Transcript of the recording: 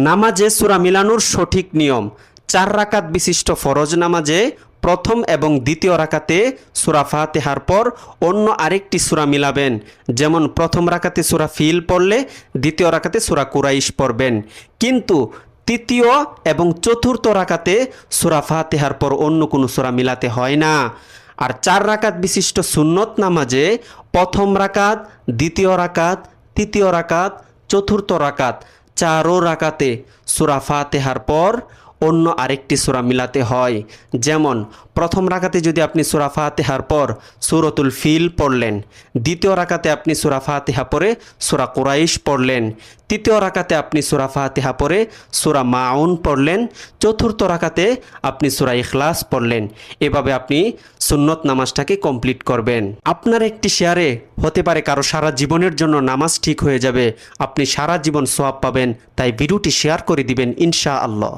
নামাজে সূরা মিলানোর সঠিক নিয়ম। 4 রাকাত বিশিষ্ট ফরজ নামাজে প্রথম এবং দ্বিতীয় রাকাতে সূরা ফাতিহার পর অন্য আরেকটি সূরা মিলাবেন। যেমন প্রথম রাকাতে সূরা ফিল পড়লে দ্বিতীয় রাকাতে সূরা কুরাইশ পড়বেন। কিন্তু তৃতীয় এবং চতুর্থ রাকাতে সূরা ফাতিহার পর অন্য কোনো সূরা মিলাতে হয় না। আর 4 রাকাত বিশিষ্ট সুন্নত নামাজে প্রথম রাকাত, দ্বিতীয় রাকাত, তৃতীয় রাকাত, চতুর্থ রাকাত, 4 রাকাতে সূরা ফাতিহার পর অন্য আরেকটি সূরা মিলাতে হয়। যেমন প্রথম রাকাতে যদি আপনি সূরা ফাতিহার পর সূরাতুল ফিল পড়লেন, দ্বিতীয় রাকাতে আপনি সূরা ফাতিহা পড়ে সূরা কুরাইশ পড়লেন, তৃতীয় রাকাতে আপনি সূরা ফাতিহা পড়ে সূরা মাউন পড়লেন, চতুর্থ রাকাতে আপনি সূরা ইখলাস পড়লেন। এভাবে আপনি সুন্নত নামাজটাকে কমপ্লিট করবেন। আপনার একটি শেয়ারে হতে পারে কারো সারা জীবনের জন্য নামাজ ঠিক হয়ে যাবে, আপনি সারা জীবন সওয়াব পাবেন। তাই ভিডিওটি শেয়ার করে দিবেন ইনশাআল্লাহ।